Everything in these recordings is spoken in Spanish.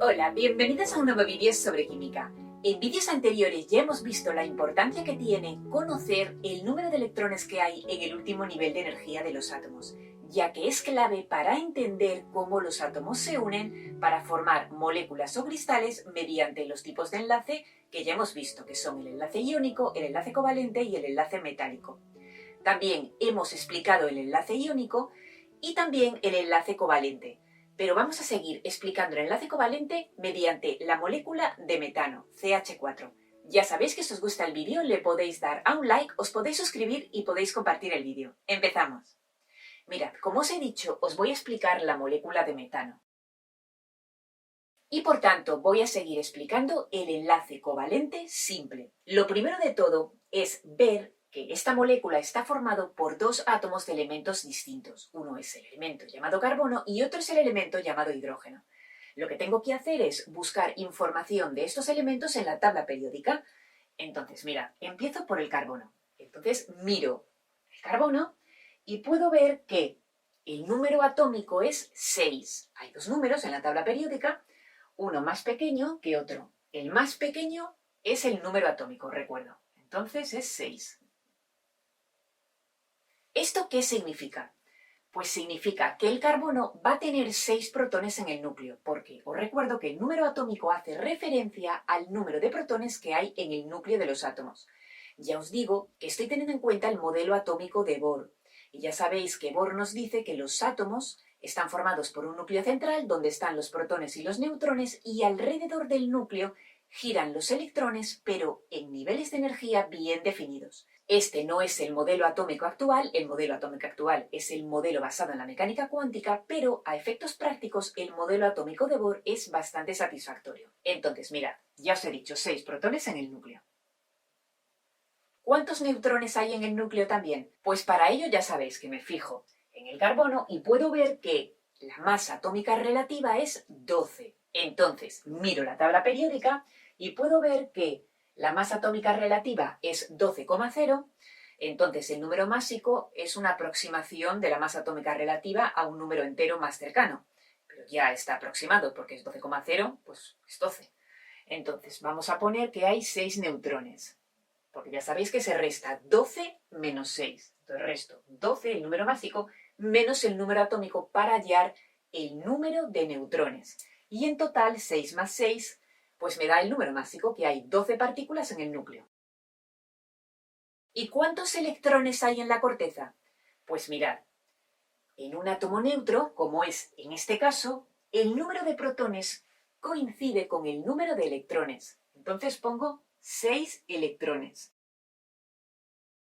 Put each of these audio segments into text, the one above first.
Hola, bienvenidos a un nuevo vídeo sobre química. En vídeos anteriores ya hemos visto la importancia que tiene conocer el número de electrones que hay en el último nivel de energía de los átomos, ya que es clave para entender cómo los átomos se unen para formar moléculas o cristales mediante los tipos de enlace que ya hemos visto, que son el enlace iónico, el enlace covalente y el enlace metálico. También hemos explicado el enlace iónico y también el enlace covalente. Pero vamos a seguir explicando el enlace covalente mediante la molécula de metano, CH4. Ya sabéis que si os gusta el vídeo le podéis dar a un like, os podéis suscribir y podéis compartir el vídeo. ¡Empezamos! Mirad, como os he dicho, os voy a explicar la molécula de metano. Y por tanto voy a seguir explicando el enlace covalente simple. Lo primero de todo es ver que esta molécula está formado por dos átomos de elementos distintos. Uno es el elemento llamado carbono y otro es el elemento llamado hidrógeno. Lo que tengo que hacer es buscar información de estos elementos en la tabla periódica. Entonces, mira, empiezo por el carbono. Entonces miro el carbono y puedo ver que el número atómico es 6. Hay dos números en la tabla periódica, uno más pequeño que otro. El más pequeño es el número atómico, recuerdo. Entonces es 6. ¿Esto qué significa? Pues significa que el carbono va a tener 6 protones en el núcleo, porque os recuerdo que el número atómico hace referencia al número de protones que hay en el núcleo de los átomos. Ya os digo que estoy teniendo en cuenta el modelo atómico de Bohr, y ya sabéis que Bohr nos dice que los átomos están formados por un núcleo central donde están los protones y los neutrones, y alrededor del núcleo giran los electrones, pero en niveles de energía bien definidos. Este no es el modelo atómico actual, el modelo atómico actual es el modelo basado en la mecánica cuántica, pero a efectos prácticos el modelo atómico de Bohr es bastante satisfactorio. Entonces, mirad, ya os he dicho 6 protones en el núcleo. ¿Cuántos neutrones hay en el núcleo también? Pues para ello ya sabéis que me fijo en el carbono y puedo ver que la masa atómica relativa es 12. Entonces, miro la tabla periódica y puedo ver que la masa atómica relativa es 12,0, entonces el número másico es una aproximación de la masa atómica relativa a un número entero más cercano. Pero ya está aproximado porque es 12,0, pues es 12. Entonces vamos a poner que hay 6 neutrones, porque ya sabéis que se resta 12 menos 6. Entonces resto 12, el número másico, menos el número atómico para hallar el número de neutrones. Y en total 6 más 6 pues me da el número másico, que hay 12 partículas en el núcleo. ¿Y cuántos electrones hay en la corteza? Pues mirad, en un átomo neutro, como es en este caso, el número de protones coincide con el número de electrones. Entonces pongo 6 electrones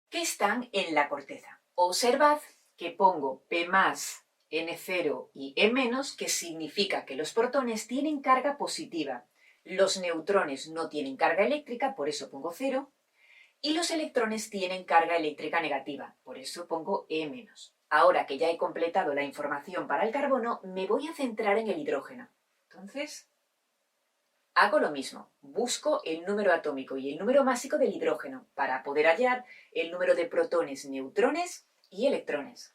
que están en la corteza. Observad que pongo P+, N0 y E-, que significa que los protones tienen carga positiva. Los neutrones no tienen carga eléctrica, por eso pongo 0, y los electrones tienen carga eléctrica negativa, por eso pongo E-. Ahora que ya he completado la información para el carbono, me voy a centrar en el hidrógeno. Entonces, hago lo mismo, busco el número atómico y el número másico del hidrógeno para poder hallar el número de protones, neutrones y electrones.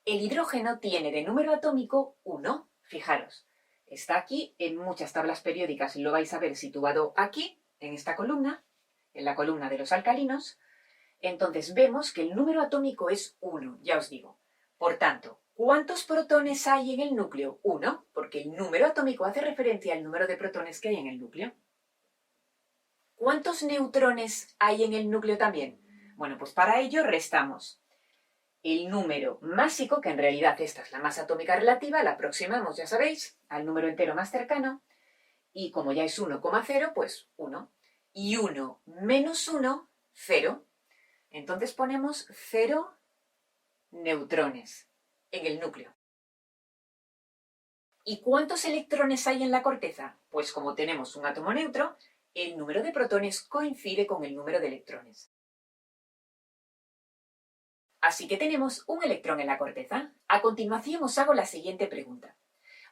El hidrógeno tiene de número atómico 1, fijaros. Está aquí en muchas tablas periódicas, lo vais a ver situado aquí, en esta columna, en la columna de los alcalinos. Entonces vemos que el número atómico es 1, ya os digo. Por tanto, ¿cuántos protones hay en el núcleo? 1, porque el número atómico hace referencia al número de protones que hay en el núcleo. ¿Cuántos neutrones hay en el núcleo también? Bueno, pues para ello restamos el número másico, que en realidad esta es la masa atómica relativa, la aproximamos, ya sabéis, al número entero más cercano, y como ya es 1,0, pues 1. Y 1 menos 1, 0. Entonces ponemos 0 neutrones en el núcleo. ¿Y cuántos electrones hay en la corteza? Pues como tenemos un átomo neutro, el número de protones coincide con el número de electrones. Así que tenemos un electrón en la corteza. A continuación os hago la siguiente pregunta.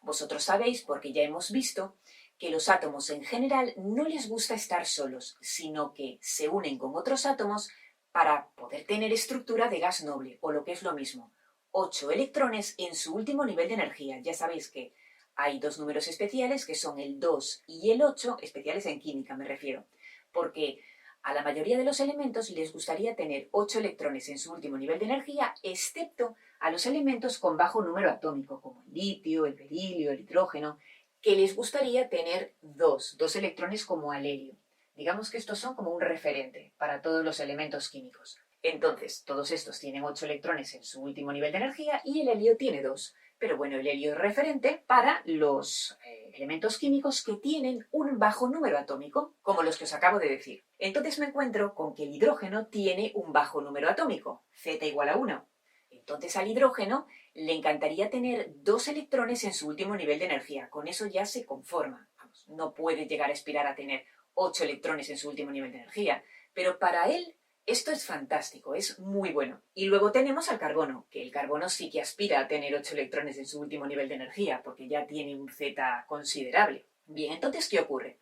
Vosotros sabéis, porque ya hemos visto, que los átomos en general no les gusta estar solos, sino que se unen con otros átomos para poder tener estructura de gas noble, o lo que es lo mismo, 8 electrones en su último nivel de energía. Ya sabéis que hay dos números especiales que son el 2 y el 8, especiales en química me refiero, porque a la mayoría de los elementos les gustaría tener 8 electrones en su último nivel de energía, excepto a los elementos con bajo número atómico, como el litio, el berilio, el hidrógeno, que les gustaría tener dos electrones como al helio. Digamos que estos son como un referente para todos los elementos químicos. Entonces, todos estos tienen 8 electrones en su último nivel de energía y el helio tiene 2. Pero bueno, el helio es referente para los elementos químicos que tienen un bajo número atómico, como los que os acabo de decir. Entonces me encuentro con que el hidrógeno tiene un bajo número atómico, Z igual a 1. Entonces al hidrógeno le encantaría tener 2 electrones en su último nivel de energía. Con eso ya se conforma. Vamos, no puede llegar a aspirar a tener 8 electrones en su último nivel de energía. Pero para él esto es fantástico, es muy bueno. Y luego tenemos al carbono, que el carbono sí que aspira a tener 8 electrones en su último nivel de energía, porque ya tiene un Z considerable. Bien, entonces, ¿qué ocurre?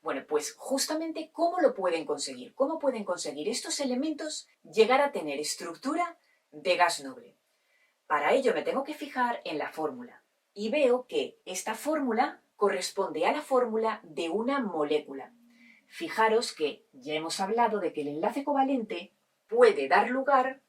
Bueno, pues justamente, ¿cómo lo pueden conseguir? ¿Cómo pueden conseguir estos elementos llegar a tener estructura de gas noble? Para ello me tengo que fijar en la fórmula. Y veo que esta fórmula corresponde a la fórmula de una molécula. Fijaros que ya hemos hablado de que el enlace covalente puede dar lugar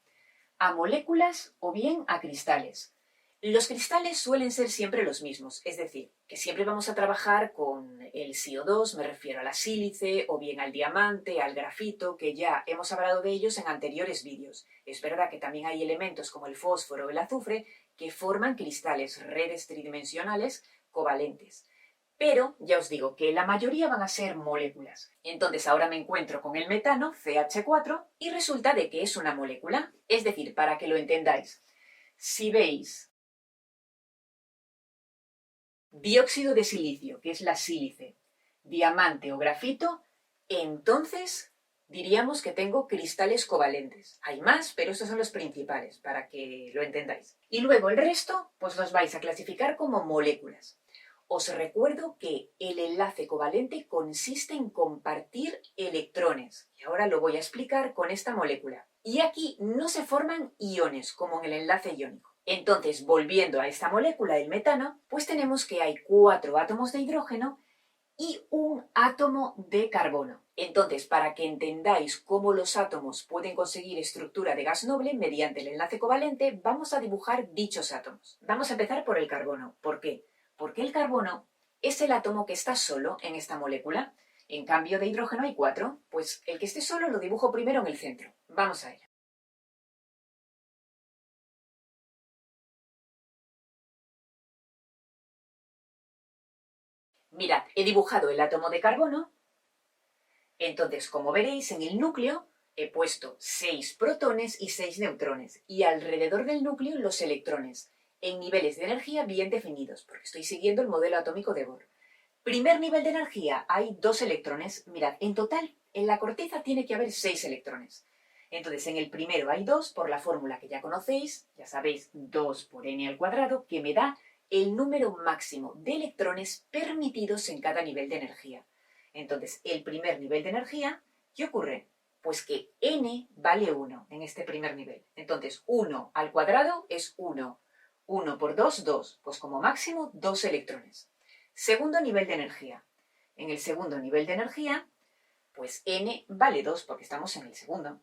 a moléculas o bien a cristales. Los cristales suelen ser siempre los mismos, es decir, que siempre vamos a trabajar con el CO2, me refiero a la sílice, o bien al diamante, al grafito, que ya hemos hablado de ellos en anteriores vídeos. Es verdad que también hay elementos como el fósforo o el azufre que forman cristales, redes tridimensionales covalentes. Pero ya os digo que la mayoría van a ser moléculas. Entonces ahora me encuentro con el metano, CH4, y resulta de que es una molécula. Es decir, para que lo entendáis, si veis dióxido de silicio, que es la sílice, diamante o grafito, entonces diríamos que tengo cristales covalentes. Hay más, pero estos son los principales, para que lo entendáis. Y luego el resto, pues los vais a clasificar como moléculas. Os recuerdo que el enlace covalente consiste en compartir electrones. Y ahora lo voy a explicar con esta molécula. Y aquí no se forman iones, como en el enlace iónico. Entonces, volviendo a esta molécula, el metano, pues tenemos que hay 4 átomos de hidrógeno y un átomo de carbono. Entonces, para que entendáis cómo los átomos pueden conseguir estructura de gas noble mediante el enlace covalente, vamos a dibujar dichos átomos. Vamos a empezar por el carbono. ¿Por qué? Porque el carbono es el átomo que está solo en esta molécula. En cambio de hidrógeno hay 4. Pues el que esté solo lo dibujo primero en el centro. Vamos a ello. Mirad, he dibujado el átomo de carbono. Entonces, como veréis, en el núcleo he puesto 6 protones y 6 neutrones. Y alrededor del núcleo los electrones, en niveles de energía bien definidos, porque estoy siguiendo el modelo atómico de Bohr. Primer nivel de energía, hay 2 electrones. Mirad, en total, en la corteza tiene que haber 6 electrones. Entonces, en el primero hay 2 por la fórmula que ya conocéis, ya sabéis, 2 por n al cuadrado, que me da el número máximo de electrones permitidos en cada nivel de energía. Entonces, el primer nivel de energía, ¿qué ocurre? Pues que n vale 1 en este primer nivel. Entonces, 1 al cuadrado es 1. 1 por 2, 2. Pues como máximo, 2 electrones. Segundo nivel de energía. En el segundo nivel de energía, pues n vale 2 porque estamos en el segundo.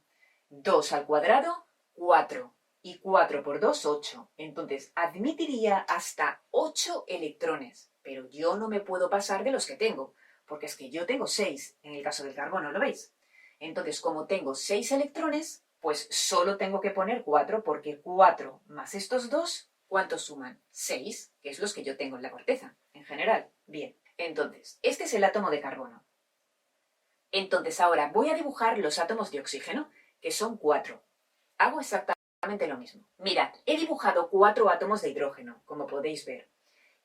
2 al cuadrado, 4. Y 4 por 2, 8. Entonces, admitiría hasta 8 electrones. Pero yo no me puedo pasar de los que tengo, porque es que yo tengo 6 en el caso del carbono, ¿lo veis? Entonces, como tengo 6 electrones, pues solo tengo que poner 4, porque 4 más estos 2, ¿cuántos suman? 6, que es los que yo tengo en la corteza, en general. Bien, entonces, este es el átomo de carbono. Entonces ahora voy a dibujar los átomos de oxígeno, que son 4. Hago exactamente lo mismo. Mirad, he dibujado 4 átomos de hidrógeno, como podéis ver.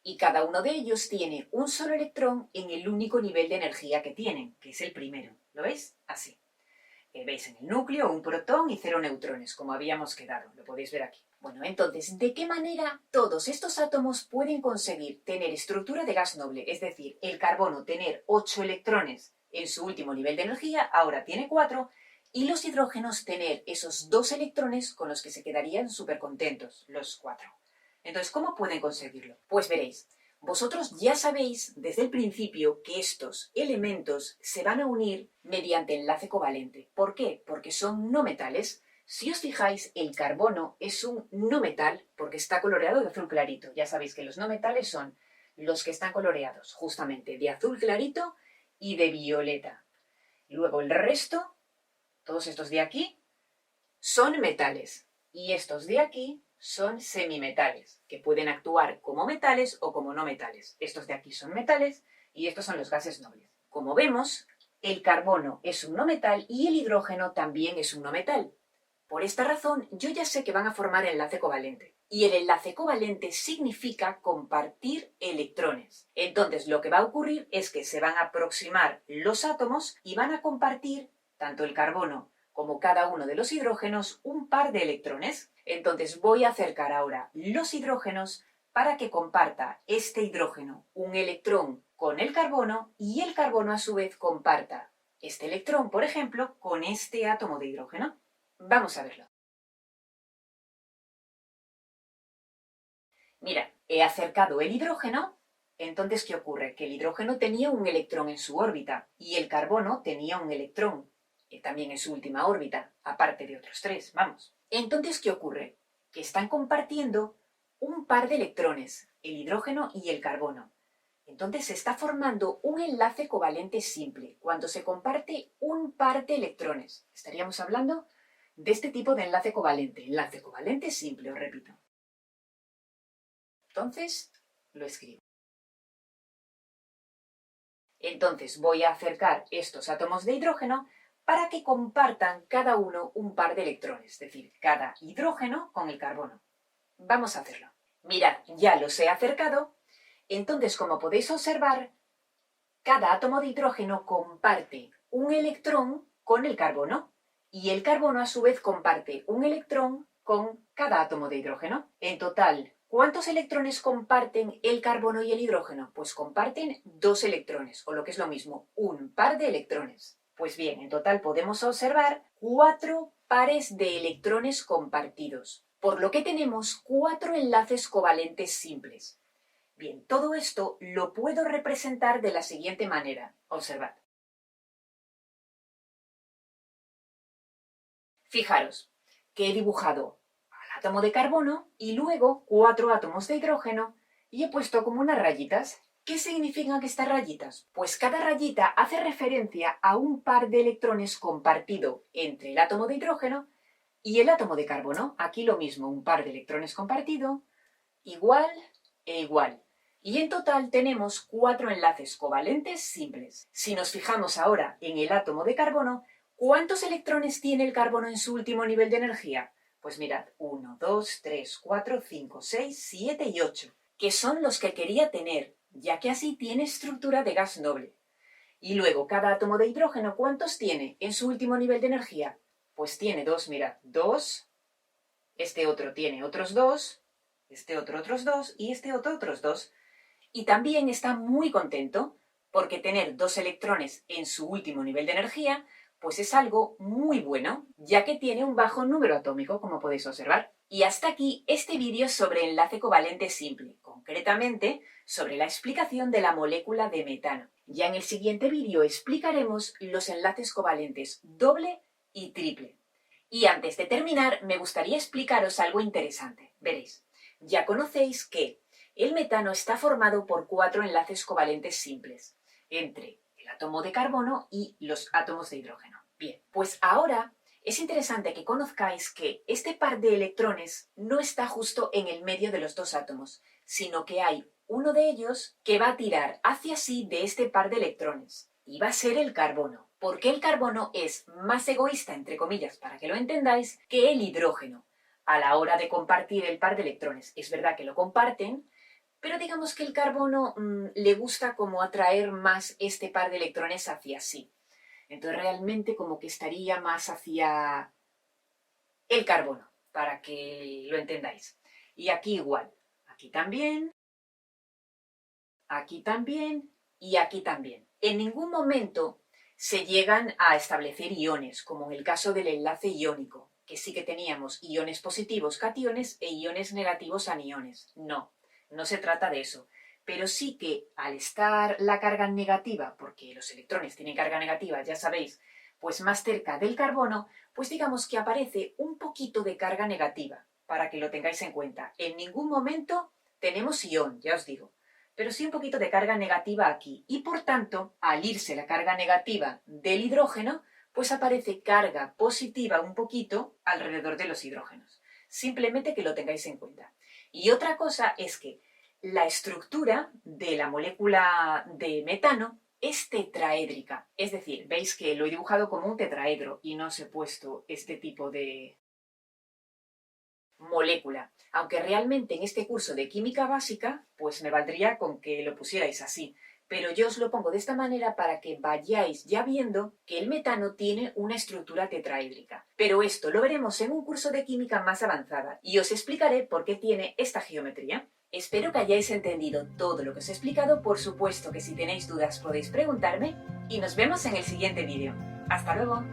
Y cada uno de ellos tiene un solo electrón en el único nivel de energía que tienen, que es el primero. ¿Lo veis? Así. Veis en el núcleo un protón y 0 neutrones, como habíamos quedado. Lo podéis ver aquí. Bueno, entonces, ¿de qué manera todos estos átomos pueden conseguir tener estructura de gas noble? Es decir, el carbono tener 8 electrones en su último nivel de energía, ahora tiene 4, y los hidrógenos tener esos 2 electrones con los que se quedarían súper contentos, los 4. Entonces, ¿cómo pueden conseguirlo? Pues veréis, Vosotros ya sabéis desde el principio que estos elementos se van a unir mediante enlace covalente. ¿Por qué? Porque son no metales. Si os fijáis, el carbono es un no metal porque está coloreado de azul clarito. Ya sabéis que los no metales son los que están coloreados justamente de azul clarito y de violeta. Luego el resto, todos estos de aquí, son metales. Y estos de aquí son semimetales, que pueden actuar como metales o como no metales. Estos de aquí son metales y estos son los gases nobles. Como vemos, el carbono es un no metal y el hidrógeno también es un no metal. Por esta razón, yo ya sé que van a formar enlace covalente. Y el enlace covalente significa compartir electrones. Entonces, lo que va a ocurrir es que se van a aproximar los átomos y van a compartir, tanto el carbono como cada uno de los hidrógenos, un par de electrones. Entonces, voy a acercar ahora los hidrógenos para que comparta este hidrógeno un electrón con el carbono y el carbono a su vez comparta este electrón, por ejemplo, con este átomo de hidrógeno. Vamos a verlo. Mira, he acercado el hidrógeno, entonces ¿qué ocurre? Que el hidrógeno tenía un electrón en su órbita y el carbono tenía un electrón también en su última órbita, aparte de otros tres, vamos. Entonces, ¿qué ocurre? Que están compartiendo un par de electrones, el hidrógeno y el carbono. Entonces se está formando un enlace covalente simple, cuando se comparte un par de electrones. Estaríamos hablando de este tipo de enlace covalente simple, os repito. Entonces, lo escribo. Entonces voy a acercar estos átomos de hidrógeno para que compartan cada uno un par de electrones, es decir, cada hidrógeno con el carbono. Vamos a hacerlo. Mirad, ya los he acercado. Entonces, como podéis observar, cada átomo de hidrógeno comparte un electrón con el carbono y el carbono a su vez comparte un electrón con cada átomo de hidrógeno. En total, ¿cuántos electrones comparten el carbono y el hidrógeno? Pues comparten 2 electrones, o lo que es lo mismo, un par de electrones. Pues bien, en total podemos observar 4 pares de electrones compartidos, por lo que tenemos 4 enlaces covalentes simples. Bien, todo esto lo puedo representar de la siguiente manera. Observad. Fijaros que he dibujado al átomo de carbono y luego 4 átomos de hidrógeno y he puesto como unas rayitas. ¿Qué significan estas rayitas? Pues cada rayita hace referencia a un par de electrones compartido entre el átomo de hidrógeno y el átomo de carbono. Aquí lo mismo, un par de electrones compartido, igual e igual. Y en total tenemos 4 enlaces covalentes simples. Si nos fijamos ahora en el átomo de carbono, ¿cuántos electrones tiene el carbono en su último nivel de energía? Pues mirad, 1, 2, 3, 4, 5, 6, 7 y 8, que son los que quería tener, ya que así tiene estructura de gas noble. Y luego, cada átomo de hidrógeno, ¿cuántos tiene en su último nivel de energía? Pues tiene 2, mirad, 2, este otro tiene otros 2, este otro otros 2 y este otro otros 2. Y también está muy contento porque tener 2 electrones en su último nivel de energía pues es algo muy bueno, ya que tiene un bajo número atómico, como podéis observar. Y hasta aquí este vídeo sobre enlace covalente simple, concretamente sobre la explicación de la molécula de metano. Ya en el siguiente vídeo explicaremos los enlaces covalentes doble y triple. Y antes de terminar, me gustaría explicaros algo interesante. Veréis, ya conocéis que el metano está formado por 4 enlaces covalentes simples entre el átomo de carbono y los átomos de hidrógeno. Bien, pues ahora es interesante que conozcáis que este par de electrones no está justo en el medio de los 2 átomos, sino que hay uno de ellos que va a tirar hacia sí de este par de electrones y va a ser el carbono. Porque el carbono es más egoísta, entre comillas, para que lo entendáis, que el hidrógeno a la hora de compartir el par de electrones. Es verdad que lo comparten, pero digamos que el carbono le gusta como atraer más este par de electrones hacia sí. Entonces realmente como que estaría más hacia el carbono, para que lo entendáis. Y aquí igual, aquí también y aquí también. En ningún momento se llegan a establecer iones, como en el caso del enlace iónico, que sí que teníamos iones positivos cationes e iones negativos aniones. No, no se trata de eso. pero sí que al estar la carga negativa, porque los electrones tienen carga negativa, ya sabéis, pues más cerca del carbono, pues digamos que aparece un poquito de carga negativa, para que lo tengáis en cuenta. En ningún momento tenemos ión, ya os digo, pero sí un poquito de carga negativa aquí. Y por tanto, al irse la carga negativa del hidrógeno, pues aparece carga positiva un poquito alrededor de los hidrógenos. Simplemente que lo tengáis en cuenta. Y otra cosa es que la estructura de la molécula de metano es tetraédrica. Es decir, veis que lo he dibujado como un tetraedro y no os he puesto este tipo de molécula. Aunque realmente en este curso de química básica, pues me valdría con que lo pusierais así. Pero yo os lo pongo de esta manera para que vayáis ya viendo que el metano tiene una estructura tetraédrica. Pero esto lo veremos en un curso de química más avanzada y os explicaré por qué tiene esta geometría. Espero que hayáis entendido todo lo que os he explicado. Por supuesto que si tenéis dudas podéis preguntarme y nos vemos en el siguiente vídeo. ¡Hasta luego!